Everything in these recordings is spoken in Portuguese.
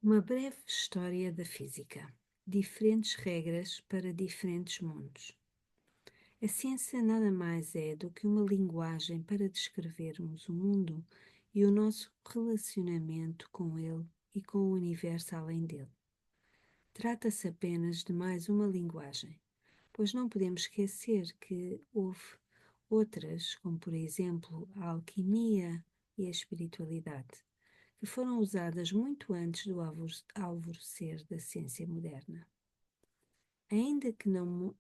Uma breve história da física. Diferentes regras para diferentes mundos. A ciência nada mais é do que uma linguagem para descrevermos o mundo e o nosso relacionamento com ele e com o universo além dele. Trata-se apenas de mais uma linguagem, pois não podemos esquecer que houve outras, como por exemplo a alquimia e a espiritualidade, que foram usadas muito antes do alvorecer da ciência moderna. Ainda que não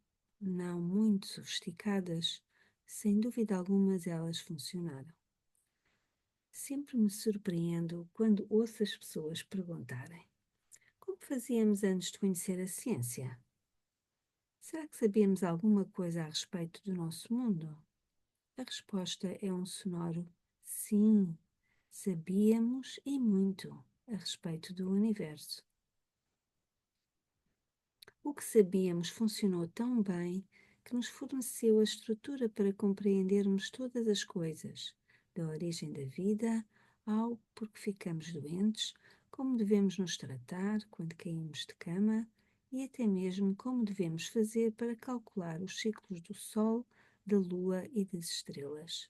muito sofisticadas, sem dúvida alguma elas funcionaram. Sempre me surpreendo quando ouço as pessoas perguntarem: como fazíamos antes de conhecer a ciência? Será que sabíamos alguma coisa a respeito do nosso mundo? A resposta é um sonoro sim. Sabíamos e muito a respeito do universo. O que sabíamos funcionou tão bem que nos forneceu a estrutura para compreendermos todas as coisas, da origem da vida ao porque ficamos doentes, como devemos nos tratar quando caímos de cama e até mesmo como devemos fazer para calcular os ciclos do Sol, da Lua e das estrelas.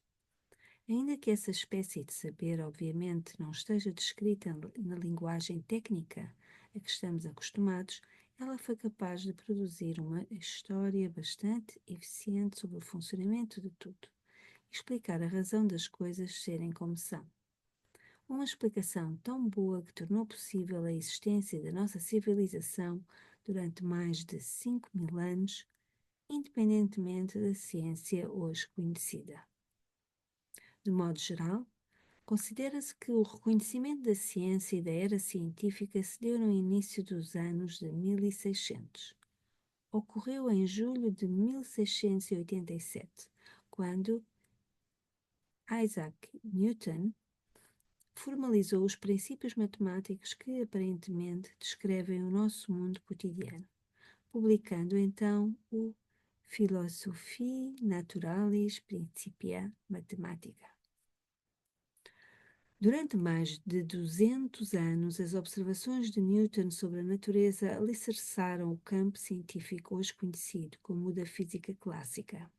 Ainda que essa espécie de saber, obviamente, não esteja descrita na linguagem técnica a que estamos acostumados, ela foi capaz de produzir uma história bastante eficiente sobre o funcionamento de tudo e explicar a razão das coisas serem como são. Uma explicação tão boa que tornou possível a existência da nossa civilização durante mais de 5.000 anos, independentemente da ciência hoje conhecida. De modo geral, considera-se que o reconhecimento da ciência e da era científica se deu no início dos anos de 1600. Ocorreu em julho de 1687, quando Isaac Newton formalizou os princípios matemáticos que aparentemente descrevem o nosso mundo cotidiano, publicando então o Philosophiae Naturalis Principia Mathematica. Durante mais de 200 anos, as observações de Newton sobre a natureza alicerçaram o campo científico hoje conhecido como o da física clássica.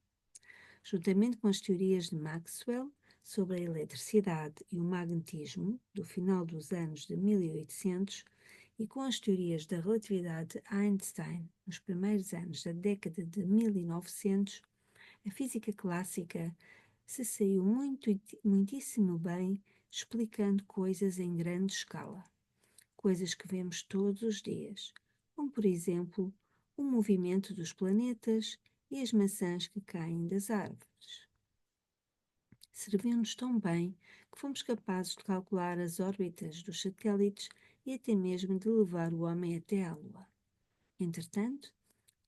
Juntamente com as teorias de Maxwell sobre a eletricidade e o magnetismo, do final dos anos de 1800, e com as teorias da relatividade de Einstein, nos primeiros anos da década de 1900, a física clássica se saiu muitíssimo bem explicando coisas em grande escala, coisas que vemos todos os dias, como por exemplo o movimento dos planetas e as maçãs que caem das árvores. Serviu-nos tão bem que fomos capazes de calcular as órbitas dos satélites e até mesmo de levar o homem até à Lua. Entretanto,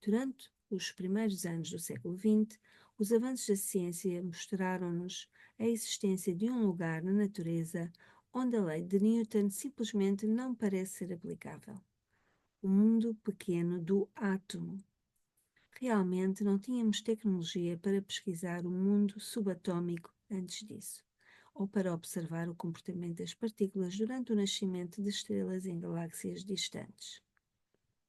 durante os primeiros anos do século XX, os avanços da ciência mostraram-nos a existência de um lugar na natureza onde a lei de Newton simplesmente não parece ser aplicável. O mundo pequeno do átomo. Realmente não tínhamos tecnologia para pesquisar o mundo subatômico antes disso, ou para observar o comportamento das partículas durante o nascimento de estrelas em galáxias distantes.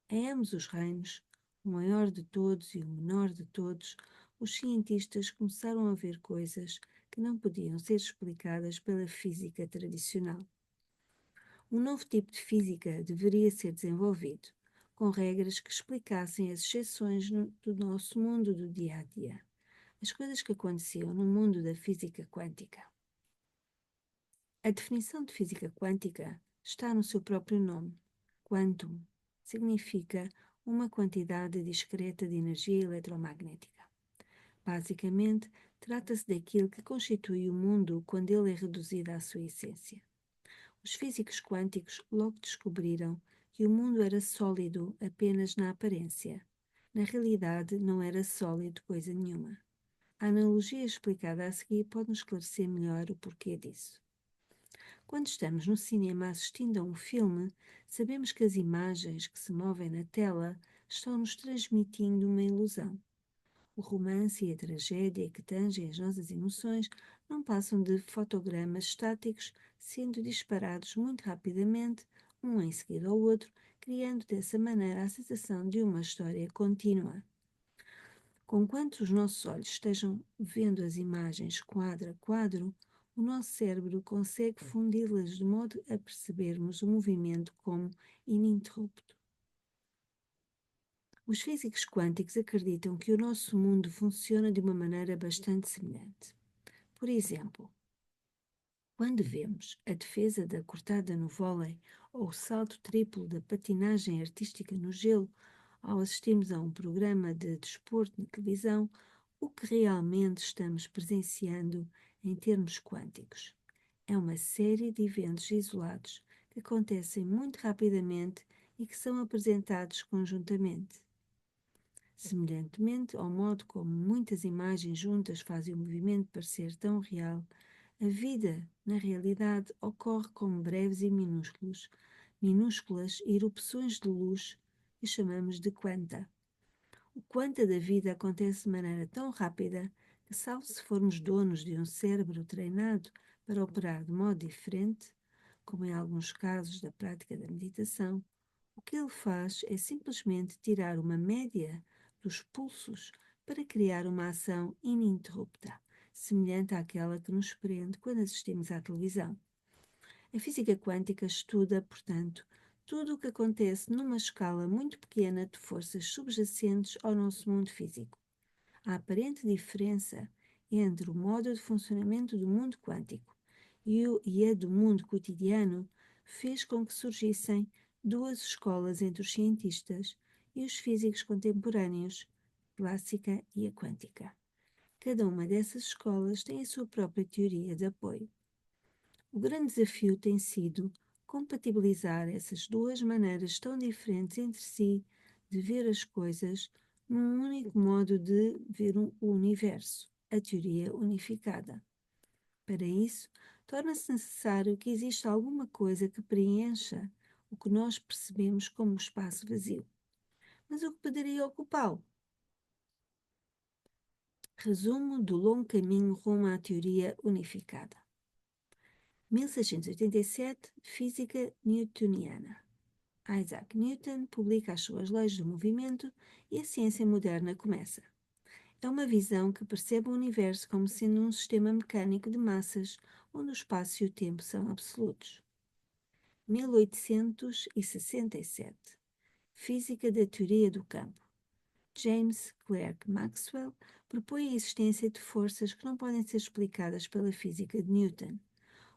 Em ambos os reinos, o maior de todos e o menor de todos, os cientistas começaram a ver coisas que não podiam ser explicadas pela física tradicional. Um novo tipo de física deveria ser desenvolvido, com regras que explicassem as exceções do nosso mundo do dia a dia, as coisas que aconteciam no mundo da física quântica. A definição de física quântica está no seu próprio nome. Quantum significa uma quantidade discreta de energia eletromagnética. Basicamente, trata-se daquilo que constitui o mundo quando ele é reduzido à sua essência. Os físicos quânticos logo descobriram que o mundo era sólido apenas na aparência. Na realidade, não era sólido coisa nenhuma. A analogia explicada a seguir pode nos esclarecer melhor o porquê disso. Quando estamos no cinema assistindo a um filme, sabemos que as imagens que se movem na tela estão nos transmitindo uma ilusão. O romance e a tragédia que tangem as nossas emoções não passam de fotogramas estáticos sendo disparados muito rapidamente um em seguida ao outro, criando dessa maneira a sensação de uma história contínua. Conquanto os nossos olhos estejam vendo as imagens quadro a quadro, o nosso cérebro consegue fundi-las de modo a percebermos o movimento como ininterrupto. Os físicos quânticos acreditam que o nosso mundo funciona de uma maneira bastante semelhante. Por exemplo, quando vemos a defesa da cortada no vôlei ou o salto triplo da patinagem artística no gelo, ao assistirmos a um programa de desporto na televisão, o que realmente estamos presenciando em termos quânticos é uma série de eventos isolados que acontecem muito rapidamente e que são apresentados conjuntamente. Semelhantemente ao modo como muitas imagens juntas fazem o movimento parecer tão real, a vida, na realidade, ocorre como breves e minúsculas erupções de luz que chamamos de quanta. O quanta da vida acontece de maneira tão rápida que, salvo se formos donos de um cérebro treinado para operar de modo diferente, como em alguns casos da prática da meditação, o que ele faz é simplesmente tirar uma média dos pulsos para criar uma ação ininterrupta, semelhante àquela que nos prende quando assistimos à televisão. A física quântica estuda, portanto, tudo o que acontece numa escala muito pequena de forças subjacentes ao nosso mundo físico. A aparente diferença entre o modo de funcionamento do mundo quântico e a do mundo cotidiano fez com que surgissem duas escolas entre os cientistas e os físicos contemporâneos, a clássica e a quântica. Cada uma dessas escolas tem a sua própria teoria de apoio. O grande desafio tem sido compatibilizar essas duas maneiras tão diferentes entre si de ver as coisas num único modo de ver o universo, a teoria unificada. Para isso, torna-se necessário que exista alguma coisa que preencha o que nós percebemos como espaço vazio. Mas o que poderia ocupá-lo? Resumo do longo caminho rumo à teoria unificada. 1687, Física Newtoniana. Isaac Newton publica as suas leis do movimento e a ciência moderna começa. É uma visão que percebe o universo como sendo um sistema mecânico de massas, onde o espaço e o tempo são absolutos. 1867, Física da Teoria do Campo. James Clerk Maxwell propõe a existência de forças que não podem ser explicadas pela física de Newton.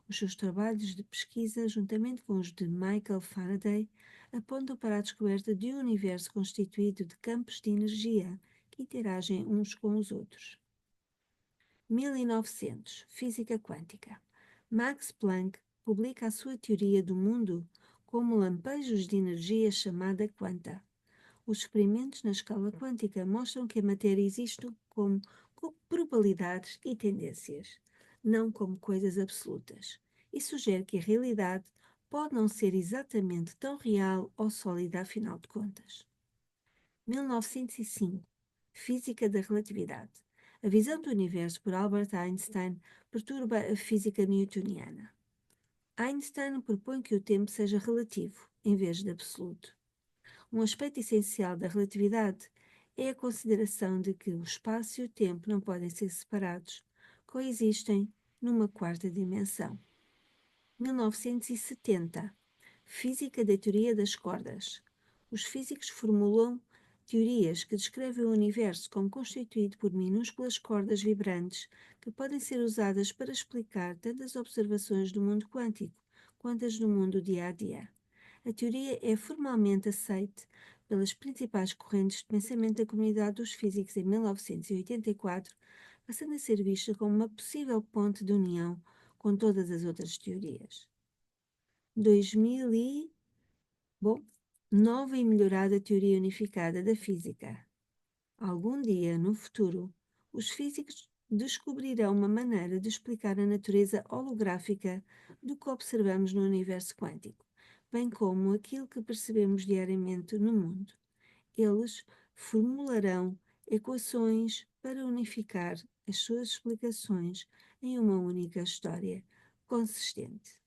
Os seus trabalhos de pesquisa, juntamente com os de Michael Faraday, apontam para a descoberta de um universo constituído de campos de energia que interagem uns com os outros. 1900, Física Quântica. Max Planck publica a sua teoria do mundo como lampejos de energia chamada quanta. Os experimentos na escala quântica mostram que a matéria existe como probabilidades e tendências, não como coisas absolutas, e sugere que a realidade pode não ser exatamente tão real ou sólida afinal de contas. 1905, Física da Relatividade. A visão do universo por Albert Einstein perturba a física newtoniana. Einstein propõe que o tempo seja relativo, em vez de absoluto. Um aspecto essencial da relatividade é a consideração de que o espaço e o tempo não podem ser separados, coexistem numa quarta dimensão. 1970, Física da Teoria das Cordas. Os físicos formulam teorias que descrevem o universo como constituído por minúsculas cordas vibrantes que podem ser usadas para explicar tanto as observações do mundo quântico quanto as do mundo dia a dia. A teoria é formalmente aceite pelas principais correntes de pensamento da comunidade dos físicos em 1984, passando a ser vista como uma possível ponte de união com todas as outras teorias. 2000 e, nova e melhorada teoria unificada da física. Algum dia, no futuro, os físicos descobrirão uma maneira de explicar a natureza holográfica do que observamos no universo quântico, bem como aquilo que percebemos diariamente no mundo. Eles formularão equações para unificar as suas explicações em uma única história consistente.